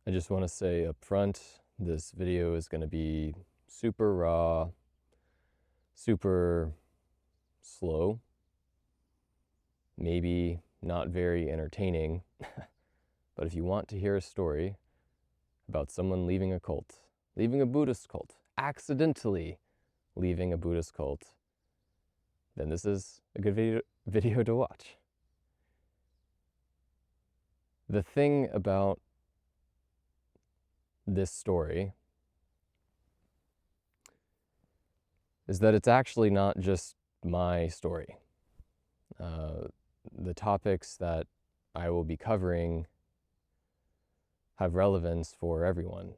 I just want to say up front, this video is going to be super raw, super slow, maybe not very entertaining, but if you want to hear a story about someone leaving a cult, leaving a Buddhist cult, accidentally leaving a Buddhist cult, then this is a good video to watch. The thing about this story is that it's actually not just my story. The topics that I will be covering have relevance for everyone.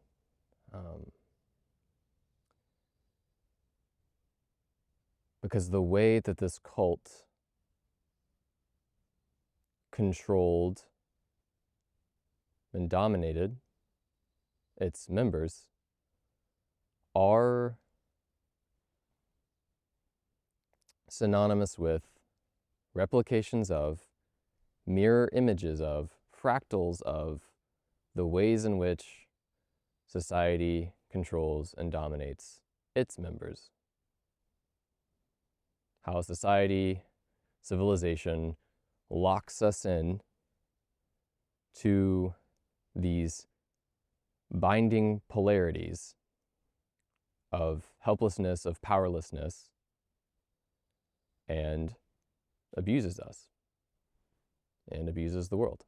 Because the way that this cult controlled and dominated its members are synonymous with replications of, mirror images of, fractals of the ways in which society controls and dominates its members. How society, civilization, locks us in to these binding polarities of helplessness, of powerlessness, and abuses us and abuses the world.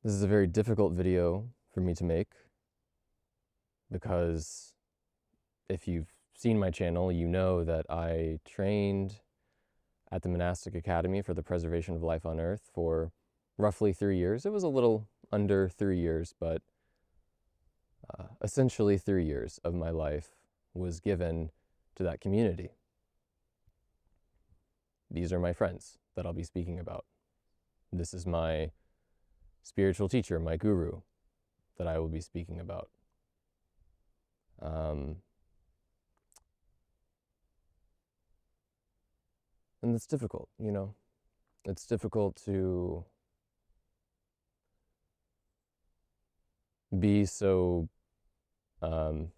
This is a very difficult video for me to make because if you've seen my channel, you know that I trained at the Monastic Academy for the Preservation of Life on Earth for roughly 3 years. It was a little under 3 years, but essentially 3 years of my life was given to that community. These are my friends that I'll be speaking about. This is my spiritual teacher, my guru, that I will be speaking about. And it's difficult, you know. It's difficult to be so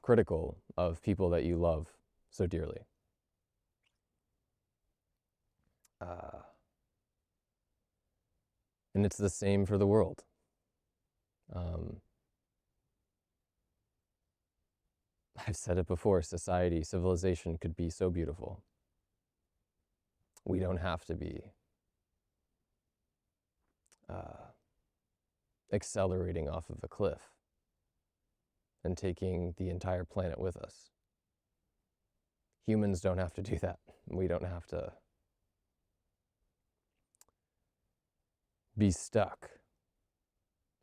critical of people that you love so dearly. And it's the same for the world. I've said it before, society, civilization could be so beautiful. We don't have to be accelerating off of a cliff and taking the entire planet with us. Humans don't have to do that. We don't have to be stuck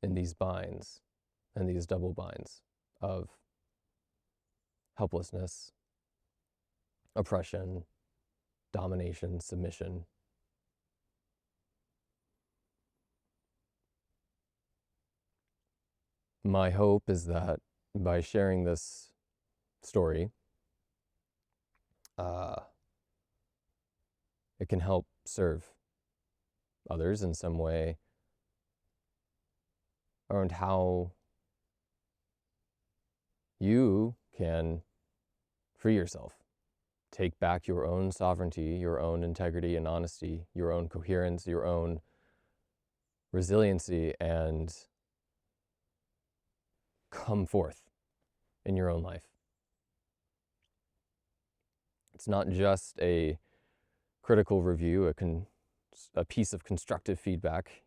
in these binds and these double binds of helplessness, oppression, domination, submission. My hope is that by sharing this story, it can help serve others in some way around how you can free yourself, take back your own sovereignty, your own integrity and honesty, your own coherence, your own resiliency, and come forth in your own life. It's not just a critical review, a piece of constructive feedback,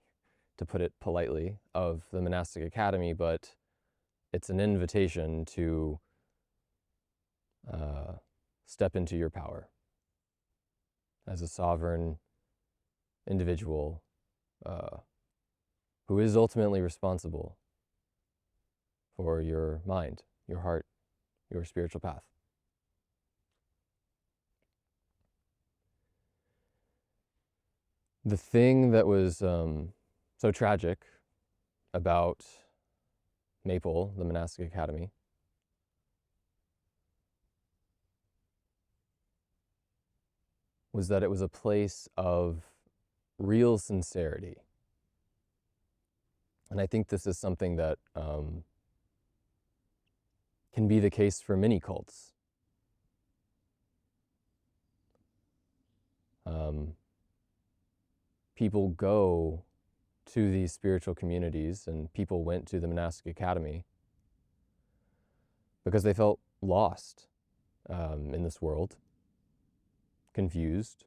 to put it politely, of the Monastic Academy, but it's an invitation to step into your power as a sovereign individual who is ultimately responsible for your mind, your heart, your spiritual path. The thing that was so tragic about MAPLE, the Monastic Academy, was that it was a place of real sincerity. And I think this is something that can be the case for many cults. People go to these spiritual communities, and people went to the Monastic Academy because they felt lost in this world, confused,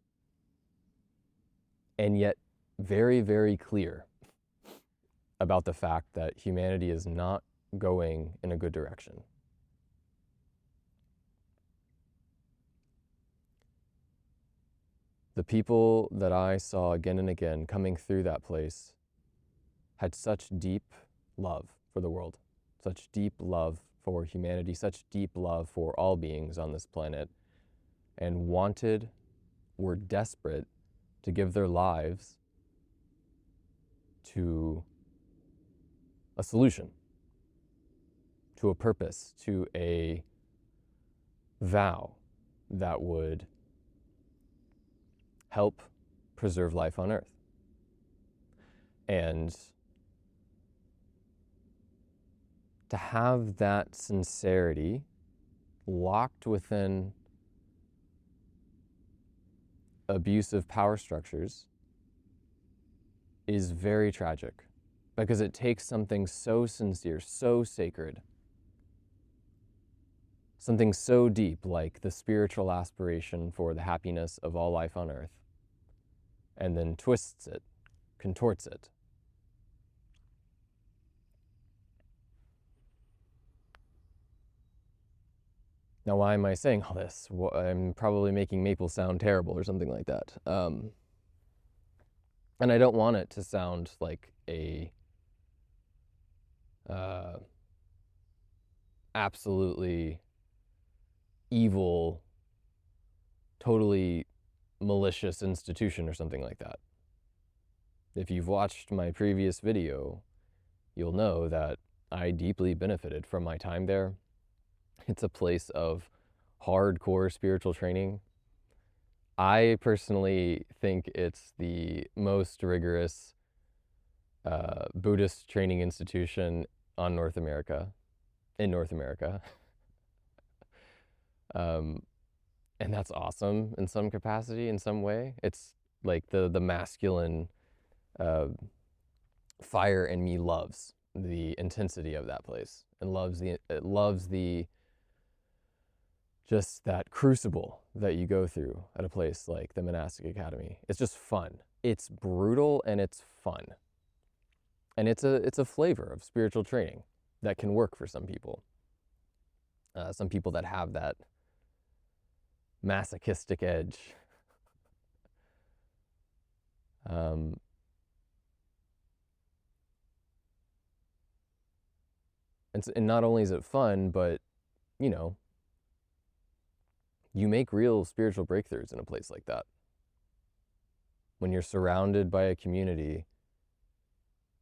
and yet very, very clear about the fact that humanity is not going in a good direction. The people that I saw again and again coming through that place had such deep love for the world, such deep love for humanity, such deep love for all beings on this planet, and were desperate to give their lives to a solution, to a purpose, to a vow that would help preserve life on earth. And to have that sincerity locked within abusive power structures is very tragic, because it takes something so sincere, so sacred, something so deep like the spiritual aspiration for the happiness of all life on earth, and then twists it, contorts it. Now, why am I saying all this? Well, I'm probably making Maple sound terrible or something like that. And I don't want it to sound like a absolutely evil, totally malicious institution or something like that. If you've watched my previous video, you'll know that I deeply benefited from my time there. It's a place of hardcore spiritual training. I personally think it's the most rigorous Buddhist training institution in North America. And that's awesome in some capacity, in some way. It's like the masculine fire in me loves the intensity of that place, and it loves the just that crucible that you go through at a place like the Monastic Academy. It's just fun. It's brutal and it's fun. And it's a flavor of spiritual training that can work for some people. Some people that have that masochistic edge. And not only is it fun, but, you know, you make real spiritual breakthroughs in a place like that. When you're surrounded by a community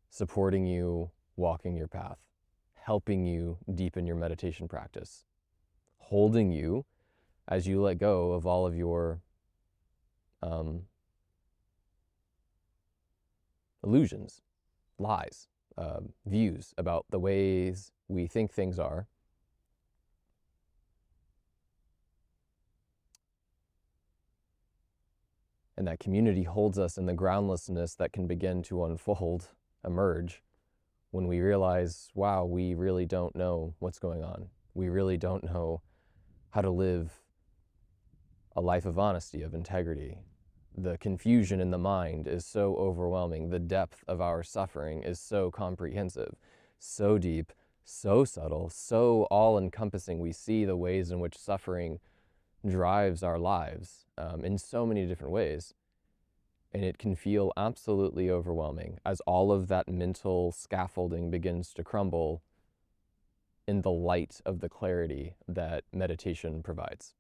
supporting you, walking your path, helping you deepen your meditation practice, holding you as you let go of all of your illusions, lies, views about the ways we think things are. And that community holds us in the groundlessness that can begin to unfold, emerge, when we realize, wow, we really don't know what's going on. We really don't know how to live a life of honesty, of integrity. The confusion in the mind is so overwhelming. The depth of our suffering is so comprehensive, so deep, so subtle, so all-encompassing. We see the ways in which suffering drives our lives in so many different ways. And it can feel absolutely overwhelming as all of that mental scaffolding begins to crumble in the light of the clarity that meditation provides.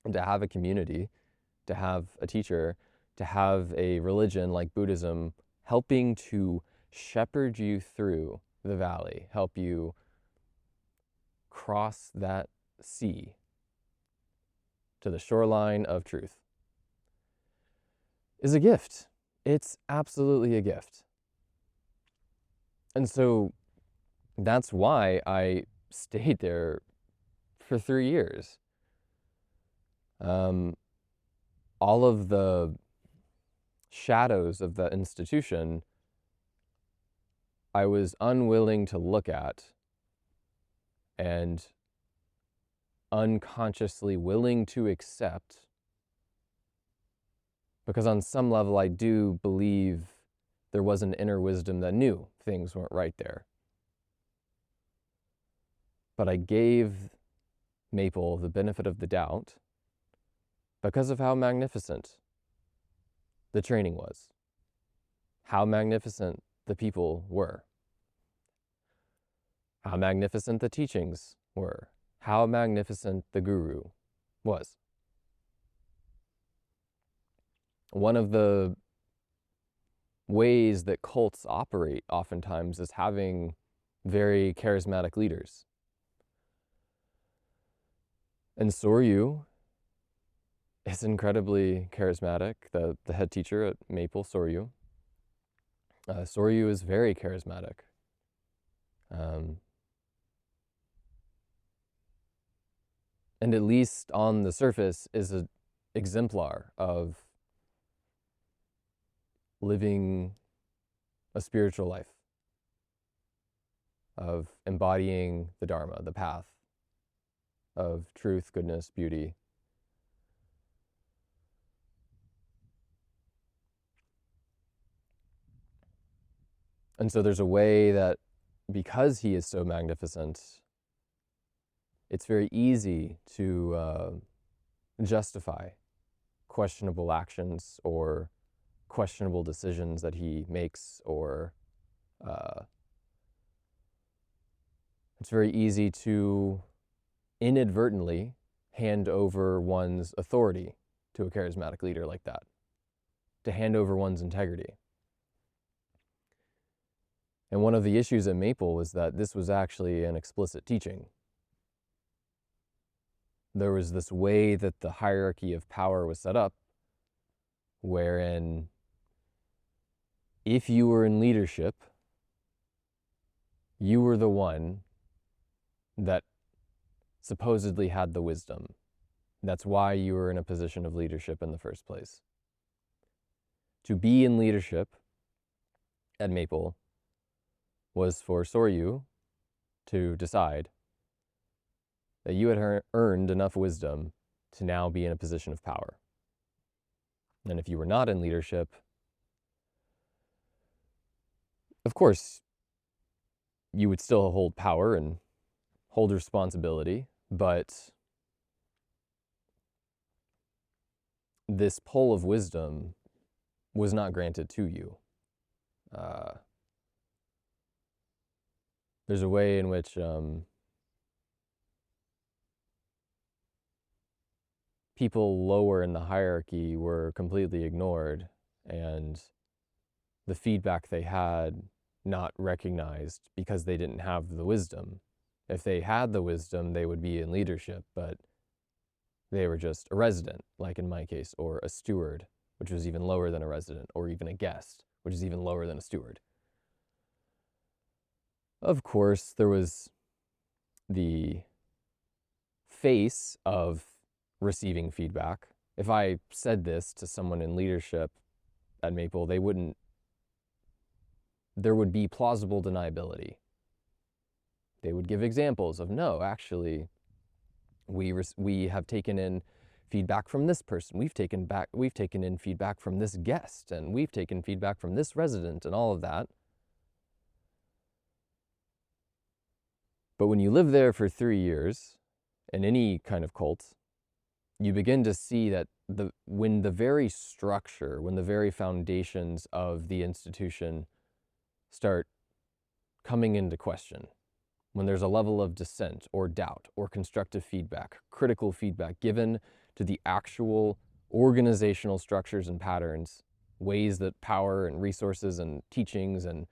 And to have a community, to have a teacher, to have a religion like Buddhism helping to shepherd you through the valley, help you cross that sea to the shoreline of truth, is a gift. It's absolutely a gift. And so that's why I stayed there for 3 years. All of the shadows of the institution I was unwilling to look at and unconsciously willing to accept, because on some level I do believe there was an inner wisdom that knew things weren't right there. But I gave Maple the benefit of the doubt because of how magnificent the training was, how magnificent the people were, how magnificent the teachings were, how magnificent the guru was. One of the ways that cults operate oftentimes is having very charismatic leaders. And Soryu is incredibly charismatic, the head teacher at Maple, Soryu. Soryu is very charismatic. And at least on the surface is an exemplar of living a spiritual life, of embodying the Dharma, the path of truth, goodness, beauty. And so there's a way that, because he is so magnificent, it's very easy to justify questionable actions or questionable decisions that he makes, or it's very easy to inadvertently hand over one's authority to a charismatic leader like that, to hand over one's integrity. And one of the issues at Maple was that this was actually an explicit teaching. There was this way that the hierarchy of power was set up, wherein if you were in leadership, you were the one that supposedly had the wisdom. That's why you were in a position of leadership in the first place. To be in leadership at Maple was for Soryu to decide that you had earned enough wisdom to now be in a position of power. And if you were not in leadership, of course, you would still hold power and hold responsibility, but this pull of wisdom was not granted to you. There's a way in which people lower in the hierarchy were completely ignored, and the feedback they had not recognized because they didn't have the wisdom. If they had the wisdom, they would be in leadership, but they were just a resident, like in my case, or a steward, which was even lower than a resident, or even a guest, which is even lower than a steward. Of course, there was the face of receiving feedback. If I said this to someone in leadership at Maple, there would be plausible deniability. They would give examples of, no, actually, we have taken in feedback from this person. We've taken in feedback from this guest, and we've taken feedback from this resident, and all of that. But when you live there for 3 years, in any kind of cult, you begin to see that when the very structure, when the very foundations of the institution start coming into question, when there's a level of dissent or doubt or constructive feedback, critical feedback given to the actual organizational structures and patterns, ways that power and resources and teachings and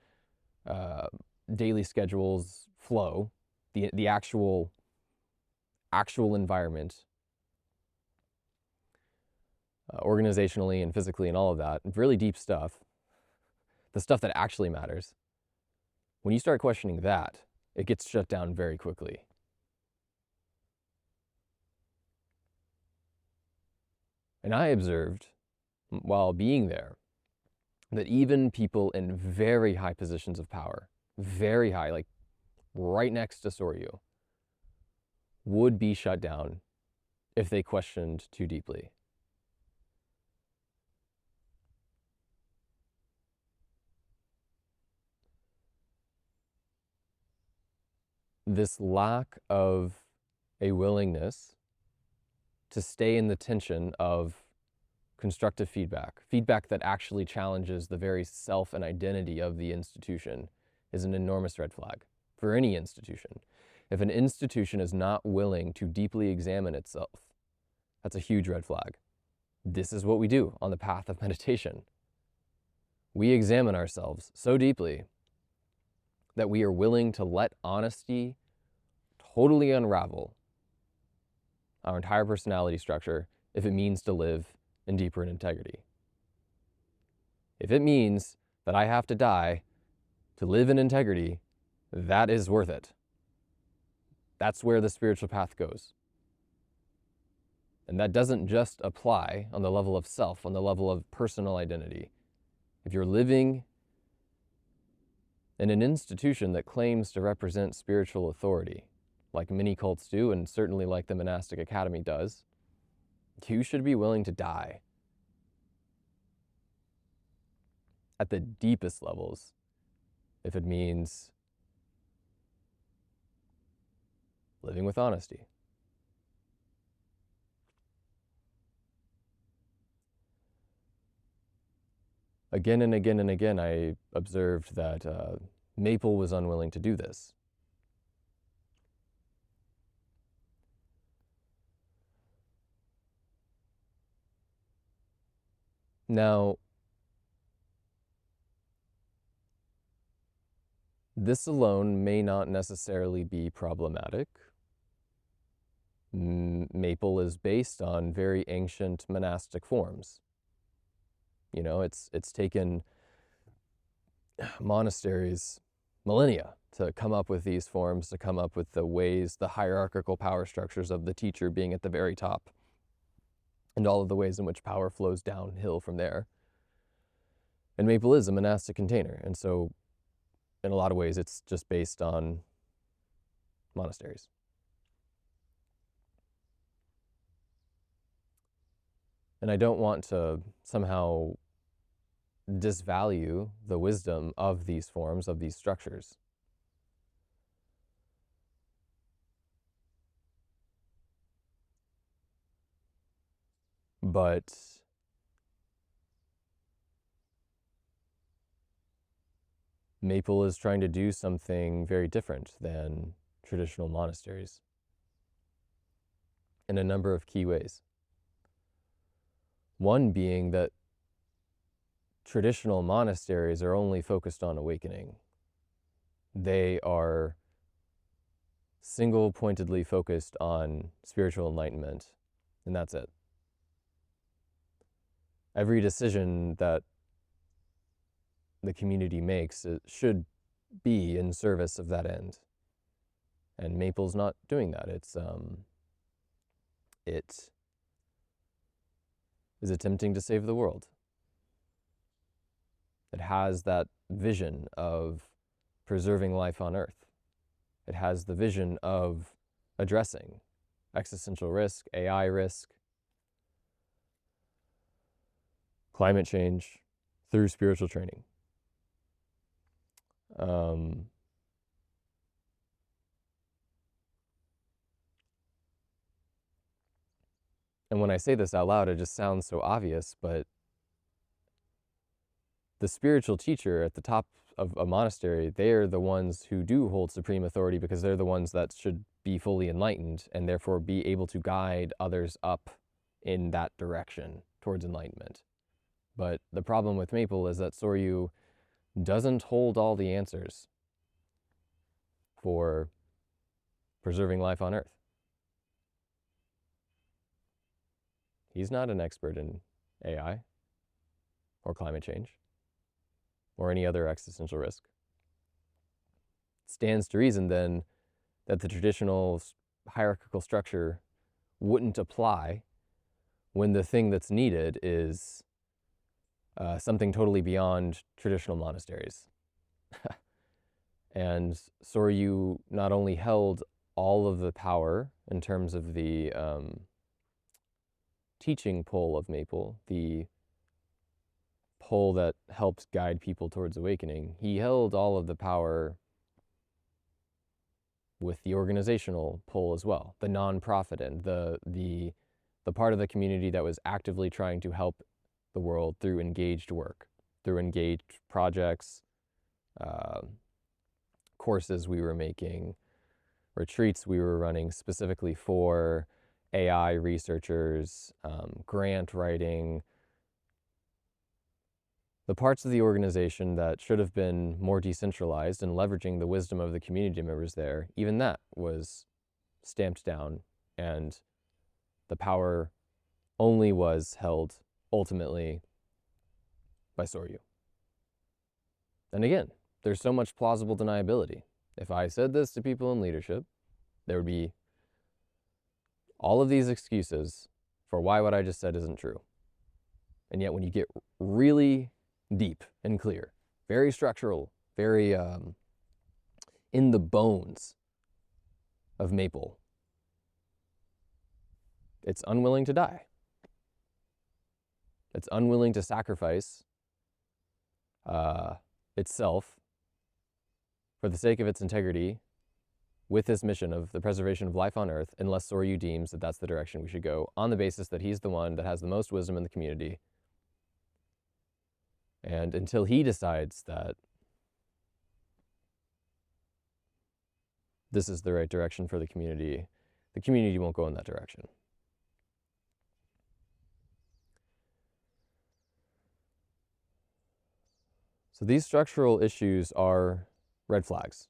daily schedules flow, the actual environment, organizationally and physically and all of that, really deep stuff, the stuff that actually matters, when you start questioning that, it gets shut down very quickly. And I observed, while being there, that even people in very high positions of power, very high, like right next to Soryu, would be shut down if they questioned too deeply. This lack of a willingness to stay in the tension of constructive feedback, feedback that actually challenges the very self and identity of the institution, is an enormous red flag for any institution. If an institution is not willing to deeply examine itself, that's a huge red flag. This is what we do on the path of meditation. We examine ourselves so deeply that we are willing to let honesty totally unravel our entire personality structure if it means to live in deeper integrity. If it means that I have to die to live in integrity, that is worth it. That's where the spiritual path goes. And that doesn't just apply on the level of self, on the level of personal identity. If you're living in an institution that claims to represent spiritual authority, like many cults do, and certainly like the Monastic Academy does, you should be willing to die at the deepest levels if it means living with honesty. Again and again and again, I observed that Maple was unwilling to do this. Now, this alone may not necessarily be problematic. Maple is based on very ancient monastic forms. You know, it's taken monasteries millennia to come up with these forms, to come up with the ways, the hierarchical power structures of the teacher being at the very top, and all of the ways in which power flows downhill from there. And Maple is a monastic container, and so in a lot of ways it's just based on monasteries. And I don't want to somehow disvalue the wisdom of these forms, of these structures. But Maple is trying to do something very different than traditional monasteries in a number of key ways. One being that traditional monasteries are only focused on awakening. They are single-pointedly focused on spiritual enlightenment, and that's it. Every decision that the community makes should be in service of that end. And Maple's not doing that. It is attempting to save the world. It has that vision of preserving life on Earth. It has the vision of addressing existential risk, AI risk, climate change through spiritual training. And when I say this out loud, it just sounds so obvious, but the spiritual teacher at the top of a monastery, they're the ones who do hold supreme authority because they're the ones that should be fully enlightened and therefore be able to guide others up in that direction towards enlightenment. But the problem with Maple is that Soryu doesn't hold all the answers for preserving life on Earth. He's not an expert in AI or climate change or any other existential risk. It stands to reason then that the traditional hierarchical structure wouldn't apply when the thing that's needed is something totally beyond traditional monasteries. And Soryu not only held all of the power in terms of the teaching pole of Maple, the pole that helped guide people towards awakening, he held all of the power with the organizational pole as well, the nonprofit end, the part of the community that was actively trying to help the world through engaged work, through engaged projects, courses we were making, retreats we were running specifically for AI researchers, grant writing, the parts of the organization that should have been more decentralized and leveraging the wisdom of the community members there, even that was stamped down, and the power only was held ultimately by Soryu. And again, there's so much plausible deniability. If I said this to people in leadership, there would be all of these excuses for why what I just said isn't true. And yet when you get really deep and clear, very structural, very in the bones of Maple, it's unwilling to die. It's unwilling to sacrifice itself for the sake of its integrity with this mission of the preservation of life on Earth, unless Soryu deems that that's the direction we should go, on the basis that he's the one that has the most wisdom in the community. And until he decides that this is the right direction for the community won't go in that direction. So these structural issues are red flags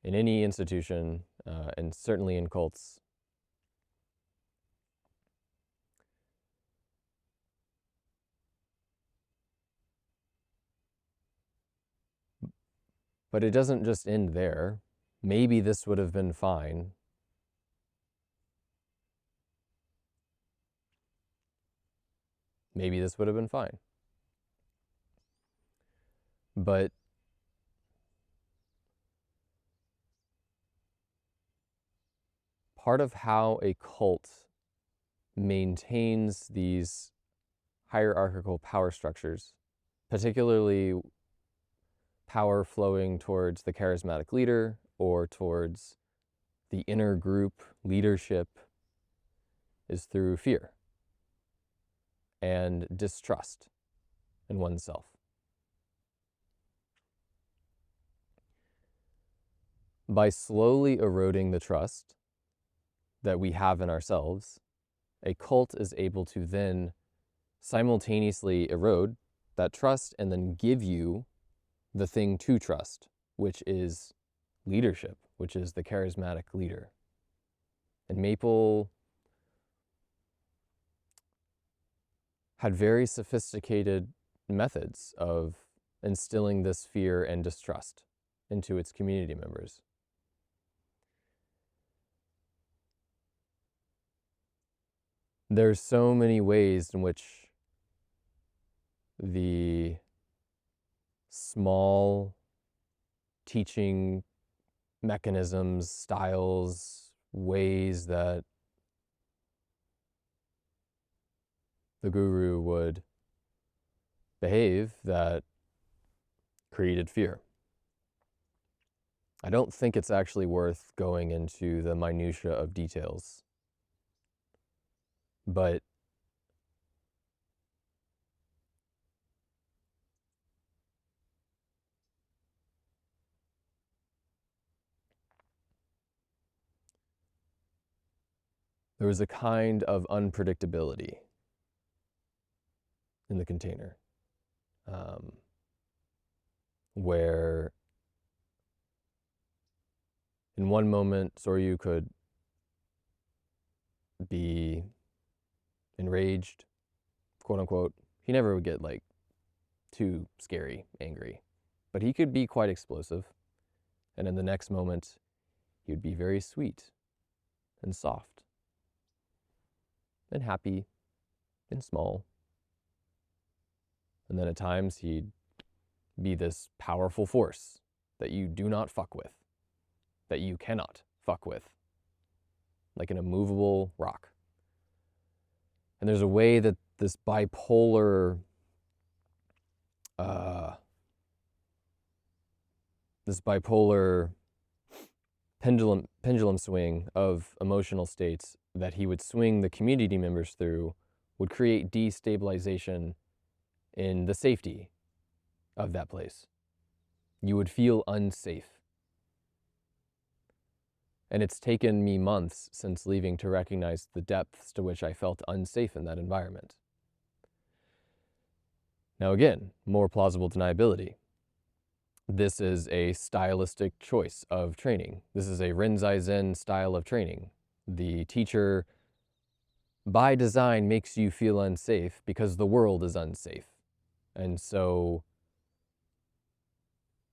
in any institution, and certainly in cults. But it doesn't just end there. Maybe this would have been fine. Maybe this would have been fine. But part of how a cult maintains these hierarchical power structures, particularly power flowing towards the charismatic leader or towards the inner group leadership, is through fear and distrust in oneself. By slowly eroding the trust that we have in ourselves, a cult is able to then simultaneously erode that trust and then give you the thing to trust, which is leadership, which is the charismatic leader. And Maple had very sophisticated methods of instilling this fear and distrust into its community members. There's so many ways in which the small teaching mechanisms, styles, ways that the guru would behave that created fear. I don't think it's actually worth going into the minutiae of details, but there was a kind of unpredictability in the container, where in one moment Soryu could be enraged, quote unquote, he never would get like too scary, angry, but he could be quite explosive. And in the next moment, he would be very sweet and soft and happy and small. And then at times he'd be this powerful force that you do not fuck with, that you cannot fuck with, like an immovable rock. And there's a way that this bipolar, pendulum swing of emotional states that he would swing the community members through would create destabilization in the safety of that place. You would feel unsafe. And it's taken me months since leaving to recognize the depths to which I felt unsafe in that environment. Now again, more plausible deniability. This is a stylistic choice of training. This is a Rinzai Zen style of training. The teacher, by design, makes you feel unsafe because the world is unsafe. And so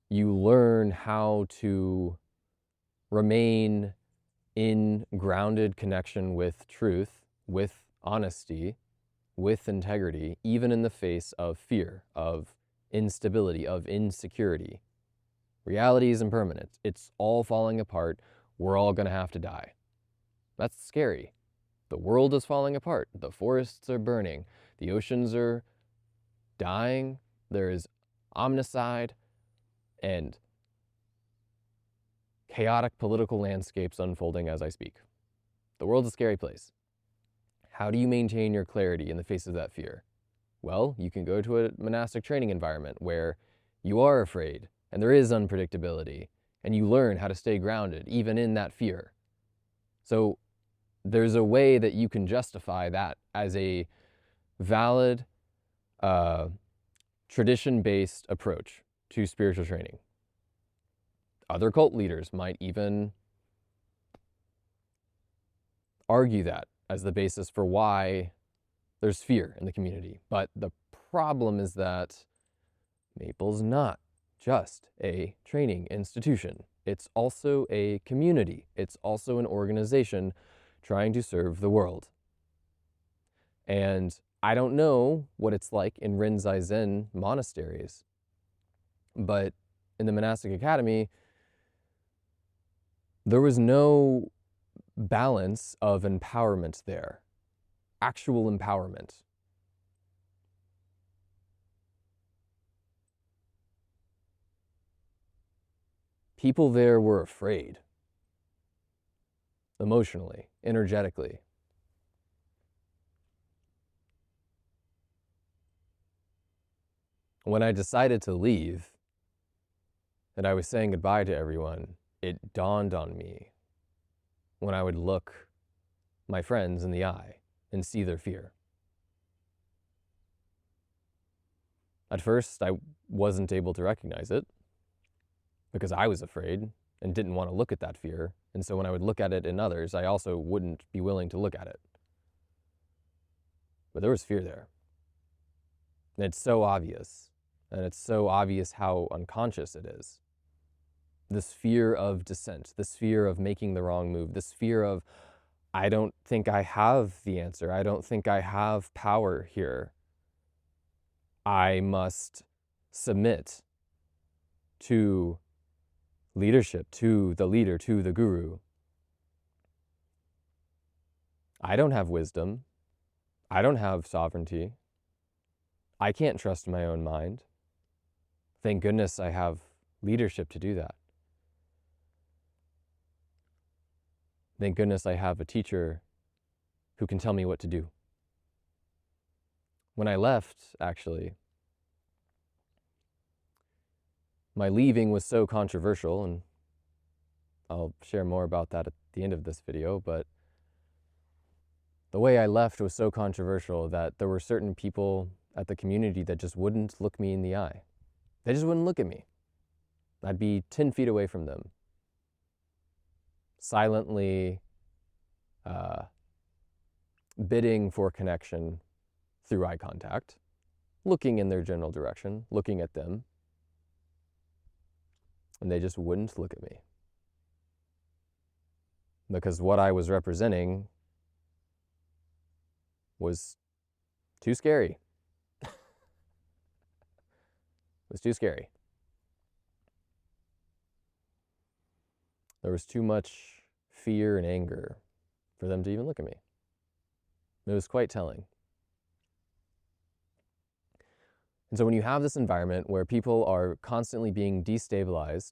you learn how to remain in grounded connection with truth, with honesty, with integrity, even in the face of fear, of instability, of insecurity. Reality is impermanent. It's all falling apart. We're all going to have to die. That's scary. The world is falling apart. The forests are burning. The oceans are dying. There is omnicide and chaotic political landscapes unfolding as I speak. The world's a scary place. How do you maintain your clarity in the face of that fear? Well, you can go to a monastic training environment where you are afraid and there is unpredictability, and you learn how to stay grounded even in that fear. So there's a way that you can justify that as a valid, tradition-based approach to spiritual training. Other cult leaders might even argue that as the basis for why there's fear in the community. But the problem is that Maple's not just a training institution. It's also a community. It's also an organization trying to serve the world. And I don't know what it's like in Rinzai Zen monasteries, but in the Monastic Academy, there was no balance of empowerment there, actual empowerment. People there were afraid, emotionally, energetically. When I decided to leave, and I was saying goodbye to everyone, it dawned on me when I would look my friends in the eye and see their fear. At first, I wasn't able to recognize it because I was afraid and didn't want to look at that fear. And so when I would look at it in others, I also wouldn't be willing to look at it. But there was fear there. And it's so obvious. And it's so obvious how unconscious it is. This fear of dissent, this fear of making the wrong move, this fear of, I don't think I have the answer. I don't think I have power here. I must submit to leadership, to the leader, to the guru. I don't have wisdom. I don't have sovereignty. I can't trust my own mind. Thank goodness I have leadership to do that. Thank goodness I have a teacher who can tell me what to do. When I left, actually, my leaving was so controversial, and I'll share more about that at the end of this video, but the way I left was so controversial that there were certain people at the community that just wouldn't look me in the eye. They just wouldn't look at me. I'd be 10 feet away from them, silently bidding for connection through eye contact, looking in their general direction, looking at them, and they just wouldn't look at me. Because what I was representing was too scary. It was too scary. There was too much fear and anger for them to even look at me. It was quite telling. And so when you have this environment where people are constantly being destabilized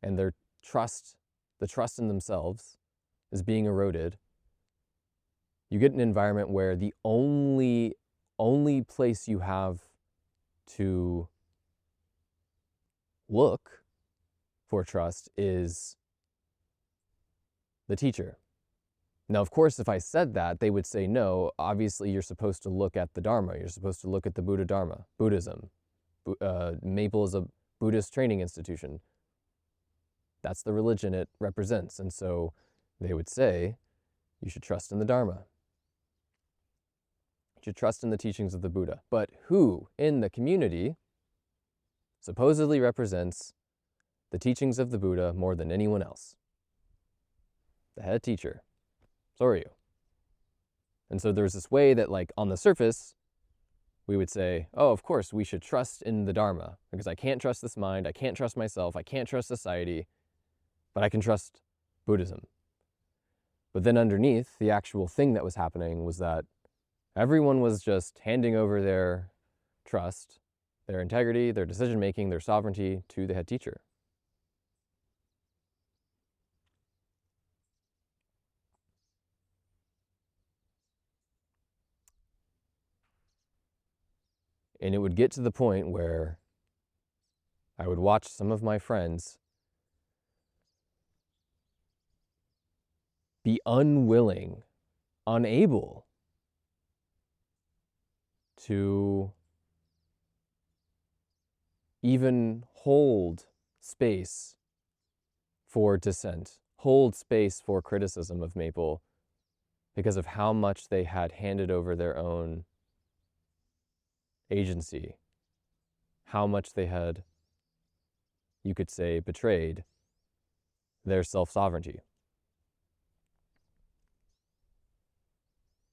and the trust in themselves is being eroded, you get an environment where the only place you have to look for trust is the teacher. Now, of course, if I said that, they would say, no, obviously you're supposed to look at the Dharma. You're supposed to look at the Buddha Dharma, Buddhism. Maple is a Buddhist training institution. That's the religion it represents. And so they would say, you should trust in the Dharma. You should trust in the teachings of the Buddha. But who in the community supposedly represents the teachings of the Buddha more than anyone else? The head teacher. So are you. And so there's this way that, like, on the surface, we would say, oh, of course, we should trust in the Dharma, because I can't trust this mind, I can't trust myself, I can't trust society, but I can trust Buddhism. But then underneath, the actual thing that was happening was that everyone was just handing over their trust, their integrity, their decision-making, their sovereignty to the head teacher. And it would get to the point where I would watch some of my friends be unwilling, unable to even hold space for dissent, hold space for criticism of Maple, because of how much they had handed over their own agency, how much they had, you could say, betrayed their self-sovereignty.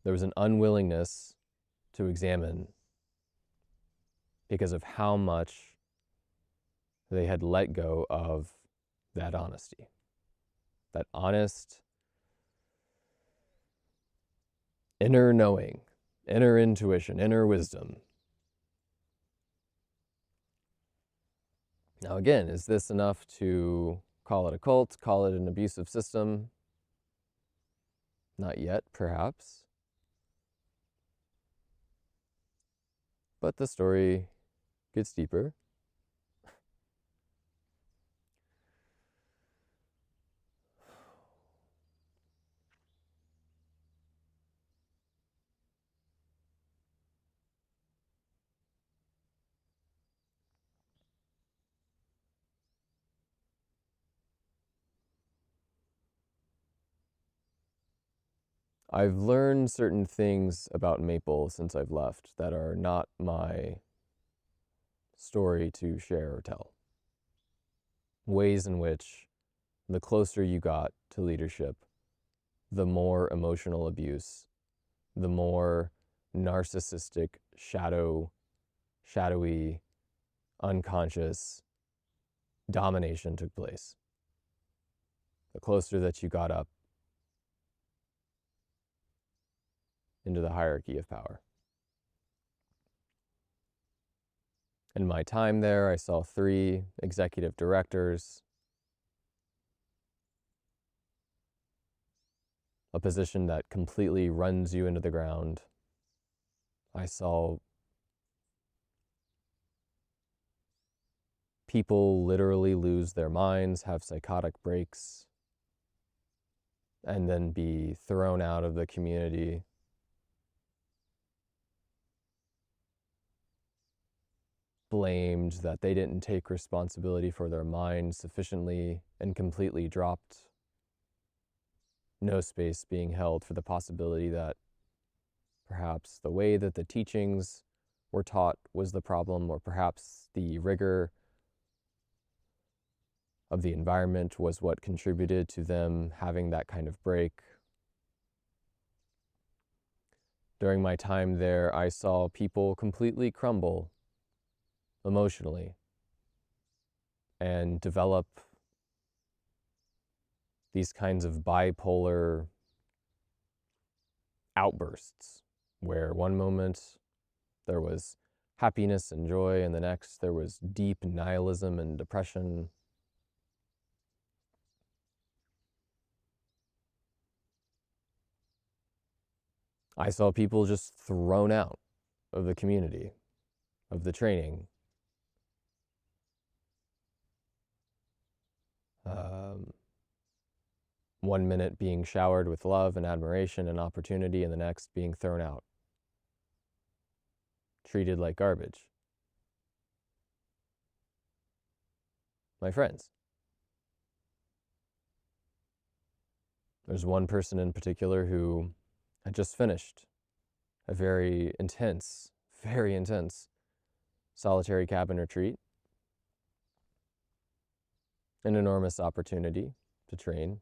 There was an unwillingness to examine because of how much they had let go of that honesty, that honest inner knowing, inner intuition, inner wisdom. Now again, is this enough to call it a cult, call it an abusive system? Not yet, perhaps. But the story gets deeper. I've learned certain things about Maple since I've left that are not my story to share or tell. Ways in which the closer you got to leadership, the more emotional abuse, the more narcissistic, shadowy, unconscious domination took place. The closer that you got up into the hierarchy of power. In my time there, I saw 3 executive directors, a position that completely runs you into the ground. I saw people literally lose their minds, have psychotic breaks, and then be thrown out of the community. Blamed that they didn't take responsibility for their mind sufficiently and completely dropped. No space being held for the possibility that Perhaps the way that the teachings were taught was the problem, or perhaps the rigor of the environment was what contributed to them having that kind of break. During my time there, I saw people completely crumble emotionally and develop these kinds of bipolar outbursts, where one moment there was happiness and joy, and the next there was deep nihilism and depression. I saw people just thrown out of the community, of the training. One minute being showered with love and admiration and opportunity, and the next being thrown out, treated like garbage. My friends. There's one person in particular who had just finished a very intense solitary cabin retreat. An enormous opportunity to train.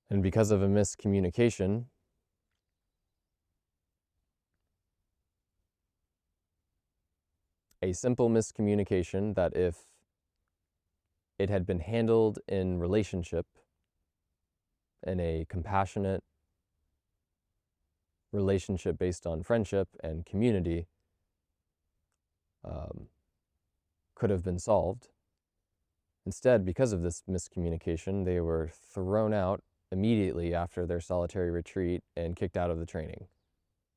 And because of a miscommunication, a simple miscommunication that if it had been handled in relationship, in a compassionate relationship based on friendship and community, could have been solved. Instead, because of this miscommunication, they were thrown out immediately after their solitary retreat and kicked out of the training.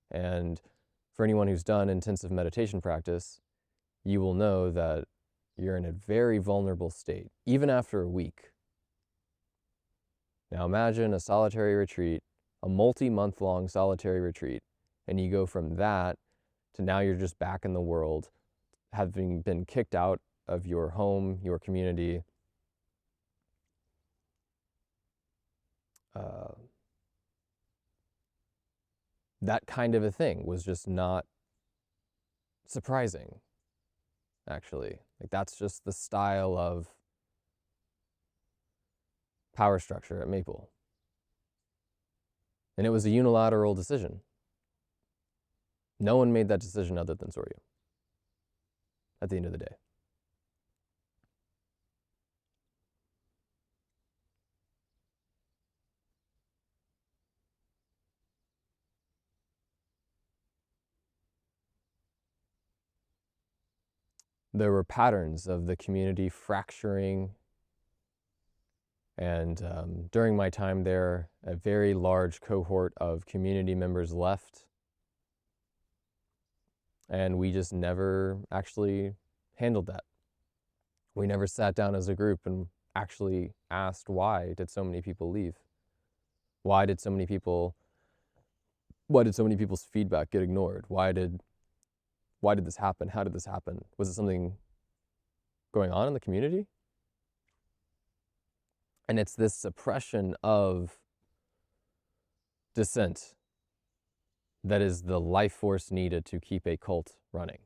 And for anyone who's done intensive meditation practice, you will know that you're in a very vulnerable state, even after a week. Now imagine a solitary retreat, a multi-month-long solitary retreat, and you go from that to now you're just back in the world, having been kicked out of your home, your community. That kind of a thing was just not surprising, actually. Like, that's just the style of power structure at Maple. And it was a unilateral decision. No one made that decision other than Soryu at the end of the day. There were patterns of the community fracturing, and during my time there, a very large cohort of community members left, and we just never actually handled that. We never sat down as a group and actually asked, why did so many people leave? Why did so many people's feedback get ignored? Why did this happen? How did this happen? Was it something going on in the community? And it's this suppression of dissent that is the life force needed to keep a cult running.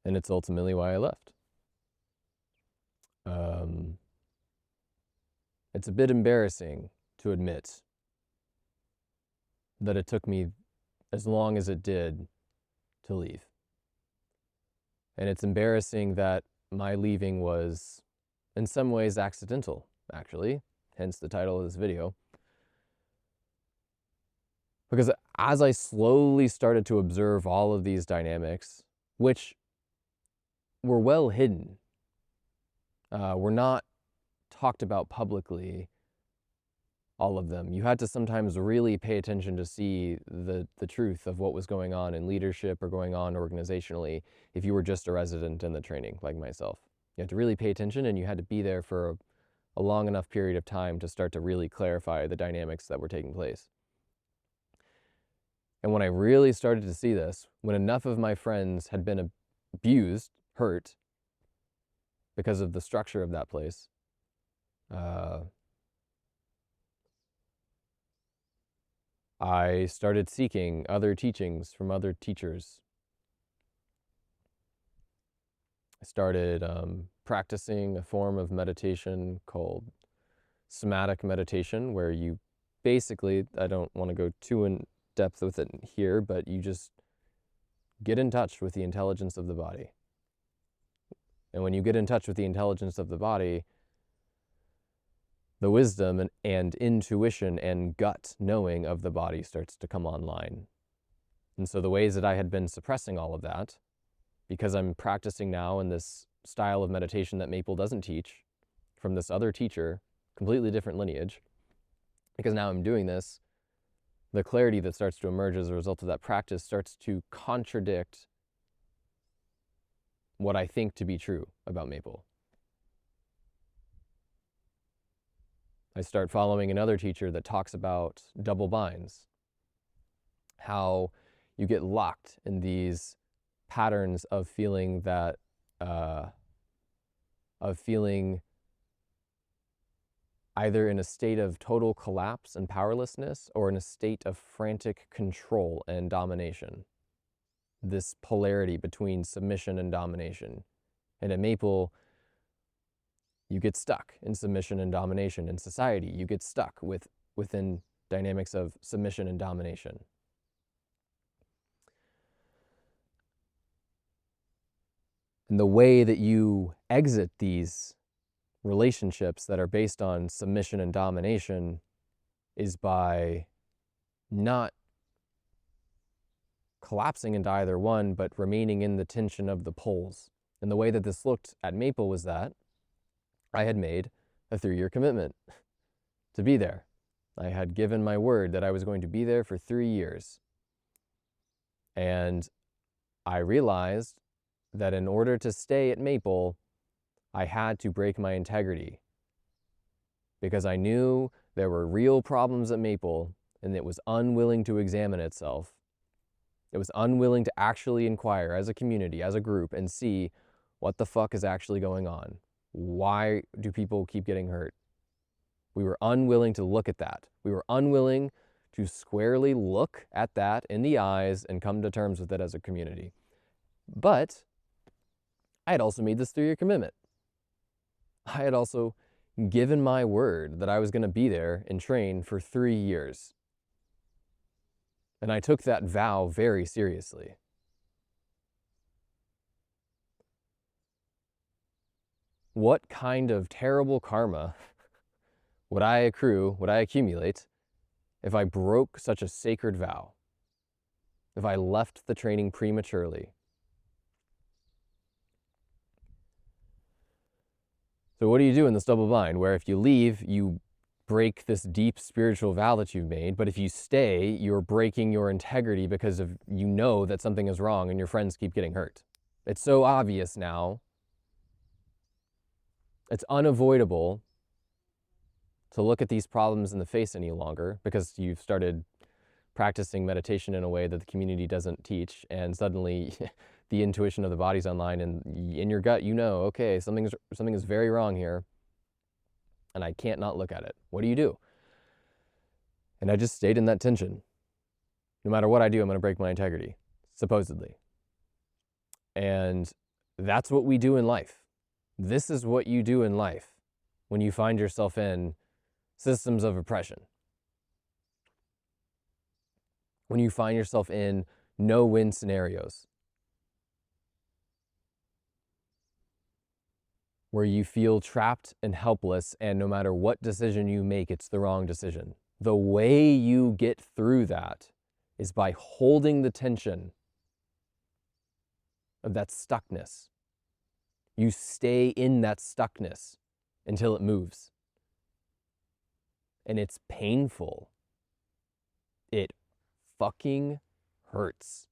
And it's ultimately why I left. It's a bit embarrassing to admit that it took me as long as it did to leave. And it's embarrassing that my leaving was in some ways accidental, actually, hence the title of this video. Because as I slowly started to observe all of these dynamics, which were well hidden, were not talked about publicly, all of them. You had to sometimes really pay attention to see the truth of what was going on in leadership or going on organizationally if you were just a resident in the training like myself. You had to really pay attention, and you had to be there for a long enough period of time to start to really clarify the dynamics that were taking place. And when I really started to see this, when enough of my friends had been abused, hurt, because of the structure of that place. I started seeking other teachings from other teachers. I started practicing a form of meditation called somatic meditation, where you basically, I don't want to go too in depth with it here, but you just get in touch with the intelligence of the body. And when you get in touch with the intelligence of the body, the wisdom and intuition and gut knowing of the body starts to come online. And so the ways that I had been suppressing all of that, because I'm practicing now in this style of meditation that Maple doesn't teach, from this other teacher, completely different lineage, because now I'm doing this, the clarity that starts to emerge as a result of that practice starts to contradict what I think to be true about Maple. I start following another teacher that talks about double binds, how you get locked in these patterns of feeling that, either in a state of total collapse and powerlessness or in a state of frantic control and domination. This polarity between submission and domination. And at Maple, you get stuck in submission and domination. In society, you get stuck within dynamics of submission and domination. And the way that you exit these relationships that are based on submission and domination is by not collapsing into either one, but remaining in the tension of the poles. And the way that this looked at Maple was that I had made a 3-year commitment to be there. I had given my word that I was going to be there for 3 years. And I realized that in order to stay at Maple, I had to break my integrity, because I knew there were real problems at Maple, and it was unwilling to examine itself. It was unwilling to actually inquire as a community, as a group, and see what the fuck is actually going on. Why do people keep getting hurt? We were unwilling to look at that. We were unwilling to squarely look at that in the eyes and come to terms with it as a community. But I had also made this 3-year commitment. I had also given my word that I was going to be there and train for 3 years. And I took that vow very seriously. What kind of terrible karma would I accumulate, if I broke such a sacred vow? If I left the training prematurely? So what do you do in this double bind, where if you leave, you break this deep spiritual vow that you've made, but if you stay, you're breaking your integrity because of, you know that something is wrong and your friends keep getting hurt? It's so obvious now. It's unavoidable to look at these problems in the face any longer, because you've started practicing meditation in a way that the community doesn't teach, and suddenly the intuition of the body's online, and in your gut, you know, okay, something is very wrong here, and I can't not look at it. What do you do? And I just stayed in that tension. No matter what I do, I'm going to break my integrity, supposedly. And that's what we do in life. This is what you do in life when you find yourself in systems of oppression. When you find yourself in no-win scenarios, where you feel trapped and helpless, and no matter what decision you make, it's the wrong decision. The way you get through that is by holding the tension of that stuckness. You stay in that stuckness until it moves. And it's painful. It fucking hurts.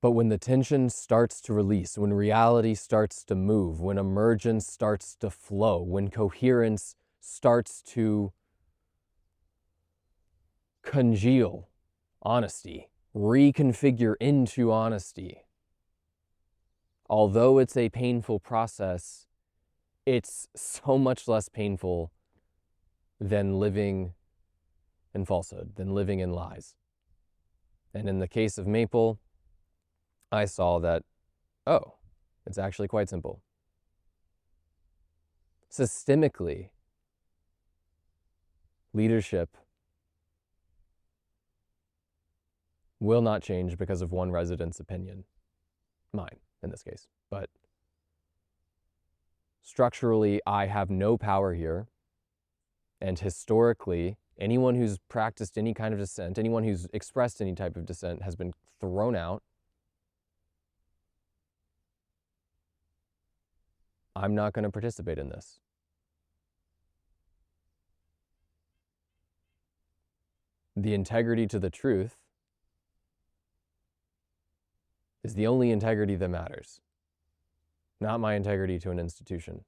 But when the tension starts to release, when reality starts to move, when emergence starts to flow, when coherence starts to congeal honesty, reconfigure into honesty. Although it's a painful process, it's so much less painful than living in falsehood, than living in lies. And in the case of Maple, I saw that, oh, it's actually quite simple. Systemically, leadership will not change because of one resident's opinion. Mine, in this case. But structurally, I have no power here. And historically, anyone who's practiced any kind of dissent, anyone who's expressed any type of dissent has been thrown out. I'm not going to participate in this. The integrity to the truth is the only integrity that matters, not my integrity to an institution.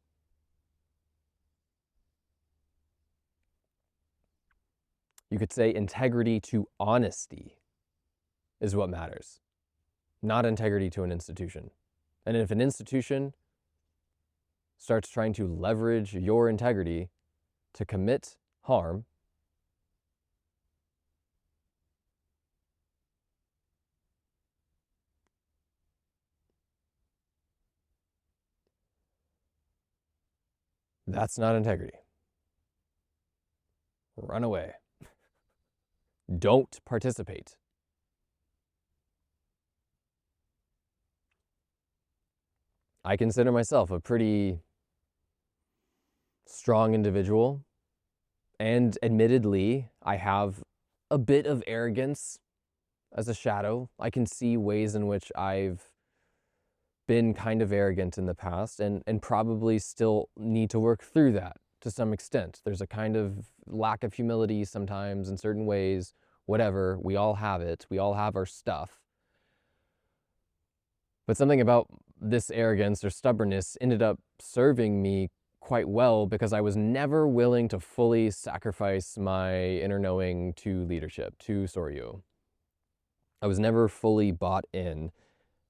You could say integrity to honesty is what matters, not integrity to an institution. And if an institution starts trying to leverage your integrity to commit harm, that's not integrity. Run away. Don't participate. I consider myself a pretty strong individual, and admittedly, I have a bit of arrogance as a shadow. I can see ways in which I've been kind of arrogant in the past and probably still need to work through that to some extent. There's a kind of lack of humility sometimes in certain ways, whatever. We all have it. We all have our stuff. But something about this arrogance or stubbornness ended up serving me quite well because I was never willing to fully sacrifice my inner knowing to leadership, to Soryu. I was never fully bought in.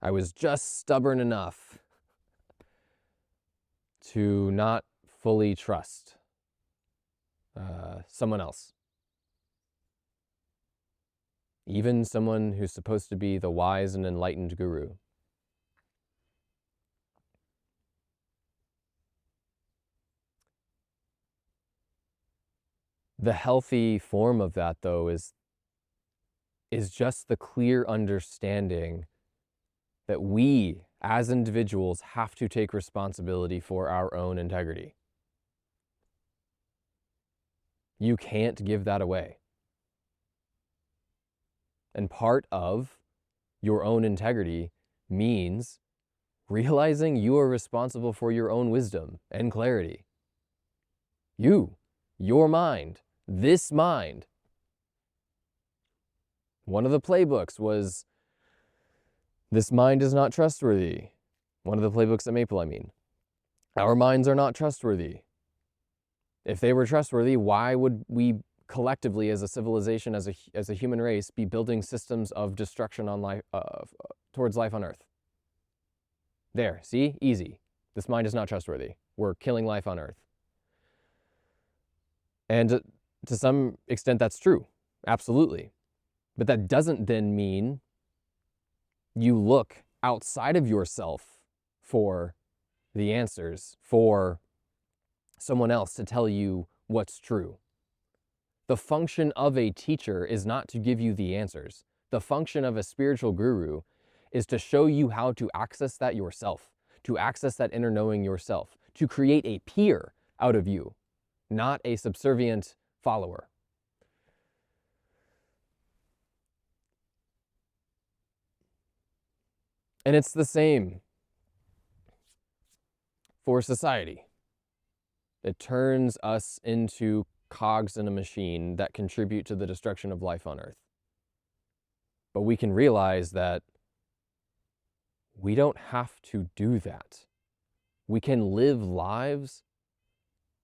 I was just stubborn enough to not fully trust someone else. Even someone who's supposed to be the wise and enlightened guru. The healthy form of that, though, is just the clear understanding that we, as individuals, have to take responsibility for our own integrity. You can't give that away. And part of your own integrity means realizing you are responsible for your own wisdom and clarity. You, your mind, this mind. One of the playbooks was, this mind is not trustworthy. One of the playbooks at Maple, I mean. Our minds are not trustworthy. If they were trustworthy, why would we collectively as a civilization, as a human race, be building systems of destruction on life, towards life on Earth? There, see? Easy. This mind is not trustworthy. We're killing life on Earth. And to some extent, that's true. Absolutely. But that doesn't then mean you look outside of yourself for the answers, for someone else to tell you what's true. The function of a teacher is not to give you the answers. The function of a spiritual guru is to show you how to access that yourself, to access that inner knowing yourself, to create a peer out of you, not a subservient follower. And it's the same for society. It turns us into cogs in a machine that contribute to the destruction of life on Earth. But we can realize that we don't have to do that. We can live lives,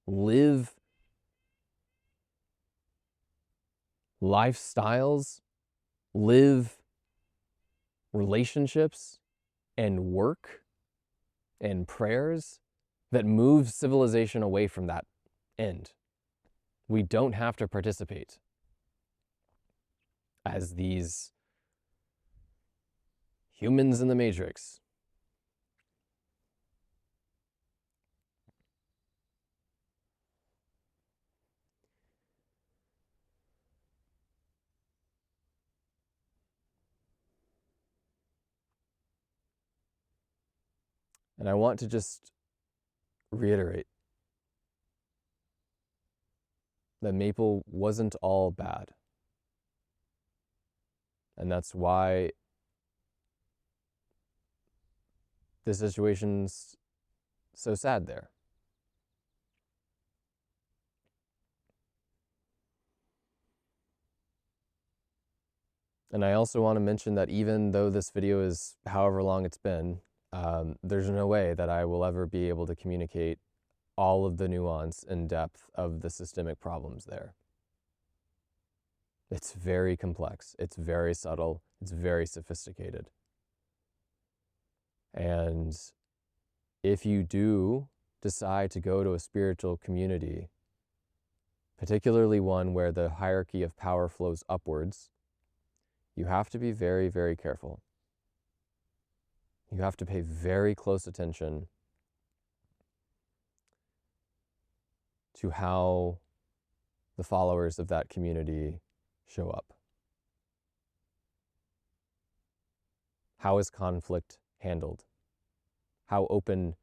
live lifestyles live relationships and work and prayers that move civilization away from that end. We don't have to participate as these humans in the Matrix. And I want to just reiterate that Maple wasn't all bad. And that's why the situation's so sad there. And I also want to mention that even though this video is however long it's been, there's no way that I will ever be able to communicate all of the nuance and depth of the systemic problems there. It's very complex, it's very subtle, it's very sophisticated. And if you do decide to go to a spiritual community, particularly one where the hierarchy of power flows upwards, you have to be very, very careful. You have to pay very close attention to how the followers of that community show up. How is conflict handled? How open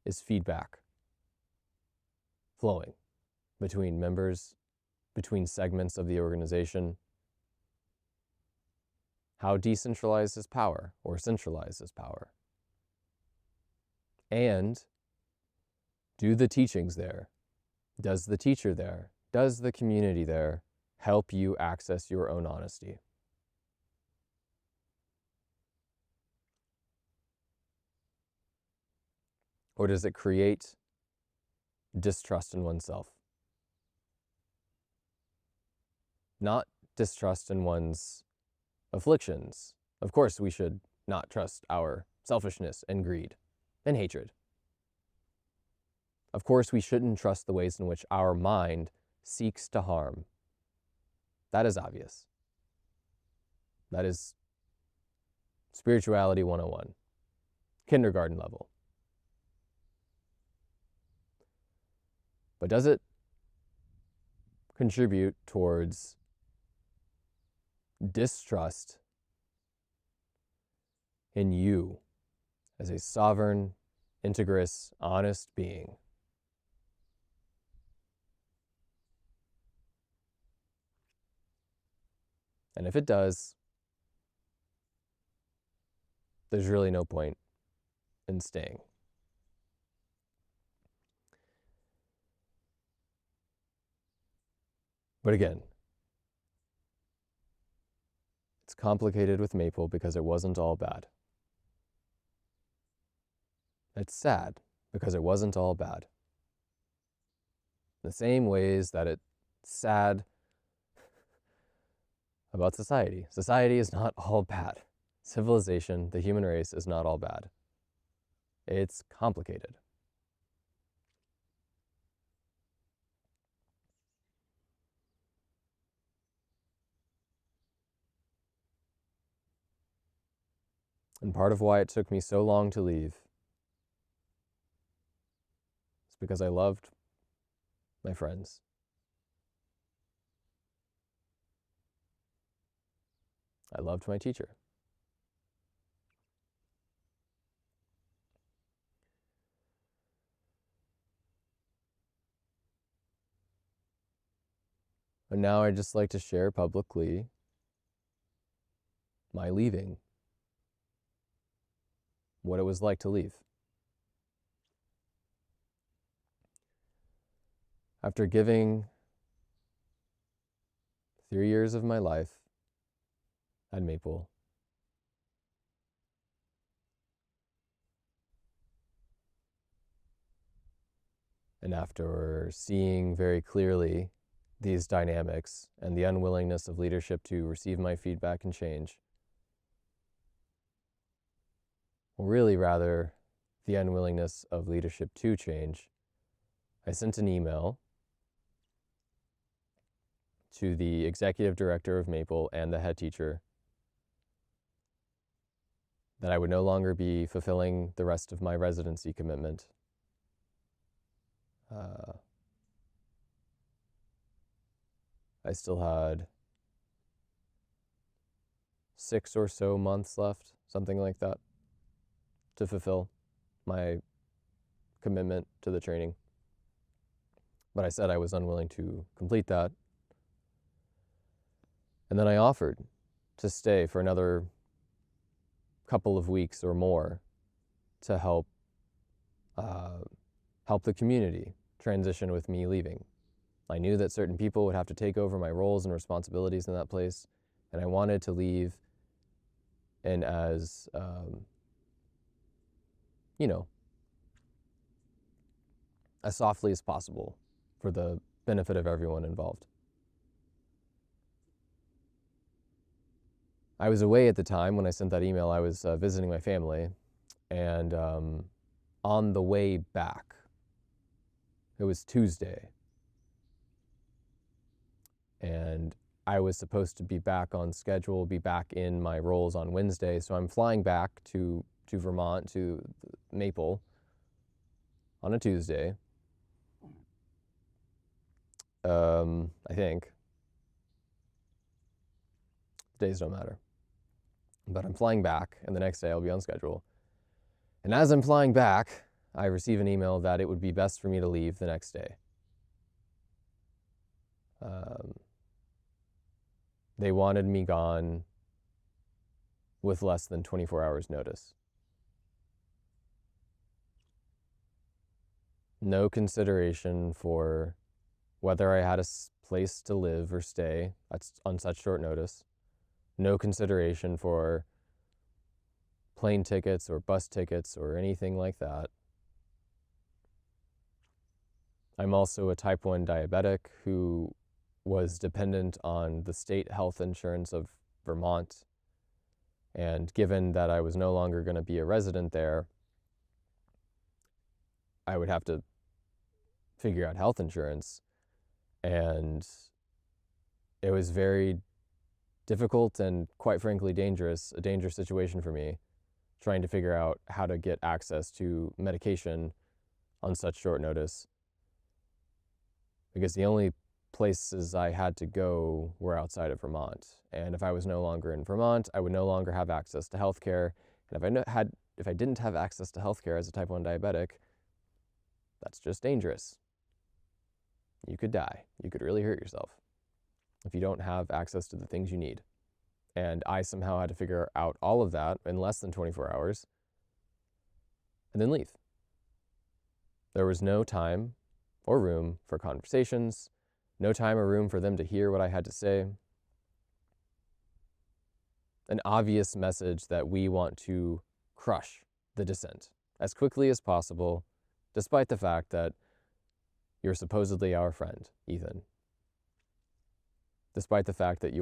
is feedback flowing between members, between segments of the organization? How decentralized is power or centralized is power? And do the teachings there, does the teacher there, does the community there help you access your own honesty? Or does it create distrust in oneself? Not distrust in one's afflictions. Of course, we should not trust our selfishness and greed and hatred. Of course, we shouldn't trust the ways in which our mind seeks to harm. That is obvious. That is spirituality 101, kindergarten level. But does it contribute towards distrust in you as a sovereign, integrous, honest being? And if it does, there's really no point in staying. But again, it's complicated with Maple because it wasn't all bad. It's sad because it wasn't all bad. The same ways that it's sad about society. Society is not all bad. Civilization, the human race, is not all bad. It's complicated. And part of why it took me so long to leave is because I loved my friends. I loved my teacher. And now I'd just like to share publicly my leaving, what it was like to leave. After giving 3 years of my life at Maple, and after seeing very clearly these dynamics and the unwillingness of leadership to receive my feedback and change, or really rather, the unwillingness of leadership to change, I sent an email to the executive director of Maple and the head teacher that I would no longer be fulfilling the rest of my residency commitment. I still had 6 or so months left, something like that, to fulfill my commitment to the training. But I said I was unwilling to complete that. And then I offered to stay for another couple of weeks or more to help the community transition with me leaving. I knew that certain people would have to take over my roles and responsibilities in that place, and I wanted to leave in as, as softly as possible for the benefit of everyone involved. I was away at the time when I sent that email. I was visiting my family, and on the way back, it was Tuesday, and I was supposed to be back on schedule, be back in my roles on Wednesday, so I'm flying back to Vermont, to Maple, on a Tuesday, I think. Days don't matter. But I'm flying back, and the next day I'll be on schedule. And as I'm flying back, I receive an email that it would be best for me to leave the next day. They wanted me gone with less than 24 hours notice. No consideration for whether I had a place to live or stay on such short notice. No consideration for plane tickets or bus tickets or anything like that. I'm also a type 1 diabetic who was dependent on the state health insurance of Vermont. And given that I was no longer going to be a resident there, I would have to figure out health insurance. And it was very difficult and, quite frankly, a dangerous situation for me, trying to figure out how to get access to medication on such short notice. Because the only places I had to go were outside of Vermont. And if I was no longer in Vermont, I would no longer have access to healthcare. And if I didn't have access to healthcare as a type 1 diabetic, that's just dangerous. You could die. You could really hurt yourself if you don't have access to the things you need. And I somehow had to figure out all of that in less than 24 hours and then leave. There was no time or room for conversations, no time or room for them to hear what I had to say. An obvious message that we want to crush the dissent as quickly as possible, despite the fact that you're supposedly our friend, Ethan. Despite the fact that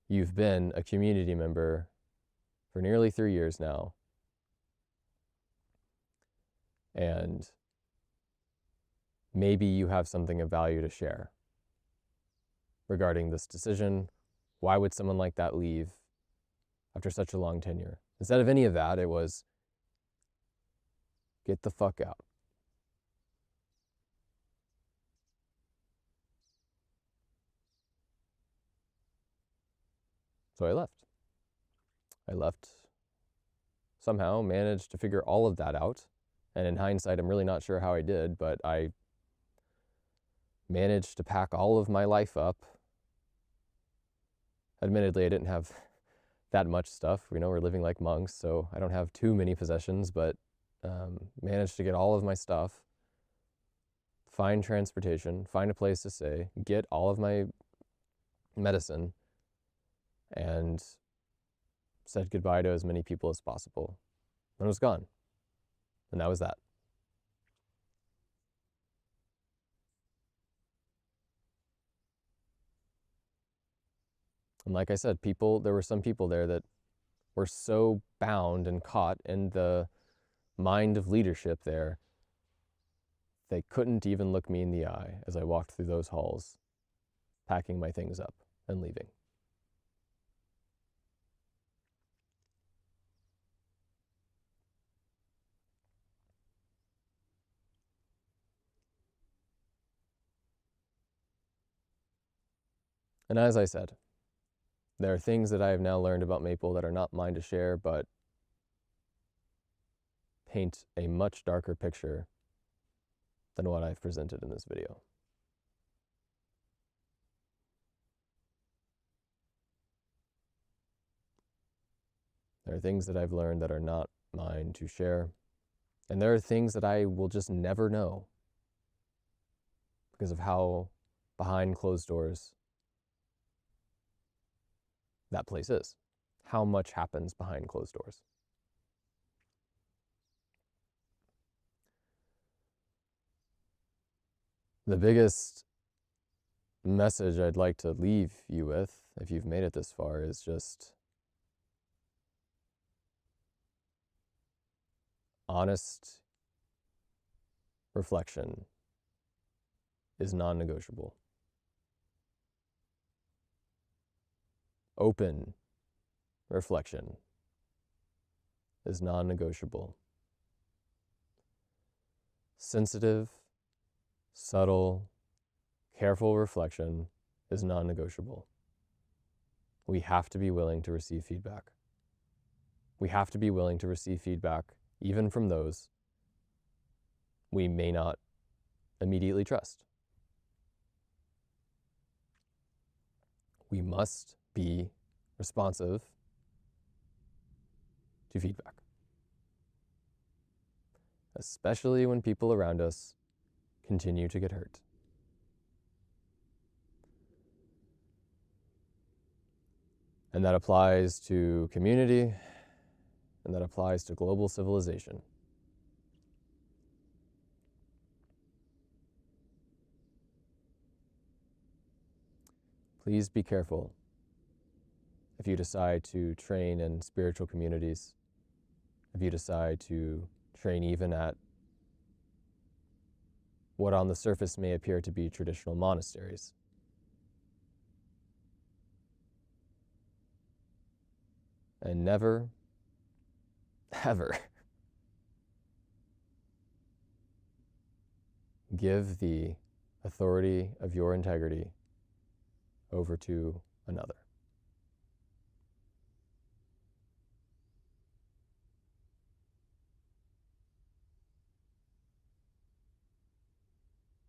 you've been a community member for nearly 3 years now. And maybe you have something of value to share regarding this decision. Why would someone like that leave after such a long tenure? Instead of any of that, it was, get the fuck out. So I left, somehow managed to figure all of that out. And in hindsight, I'm really not sure how I did, but I managed to pack all of my life up. Admittedly, I didn't have that much stuff. We're living like monks, so I don't have too many possessions, but managed to get all of my stuff, find transportation, find a place to stay, get all of my medicine, and said goodbye to as many people as possible. And was gone. And that was that. And like I said, there were some people there that were so bound and caught in the mind of leadership there, they couldn't even look me in the eye as I walked through those halls, packing my things up and leaving. And as I said, there are things that I have now learned about Maple that are not mine to share, but paint a much darker picture than what I've presented in this video. There are things that I've learned that are not mine to share, and there are things that I will just never know because of how behind closed doors that place is, how much happens behind closed doors. The biggest message I'd like to leave you with, if you've made it this far, is just honest reflection is non-negotiable. Open reflection is non-negotiable. Sensitive, subtle, careful reflection is non-negotiable. We have to be willing to receive feedback. We have to be willing to receive feedback even from those we may not immediately trust. We must be responsive to feedback, especially when people around us continue to get hurt. And that applies to community, and that applies to global civilization. Please be careful if you decide to train in spiritual communities, if you decide to train even at what on the surface may appear to be traditional monasteries. And never, ever give the authority of your integrity over to another.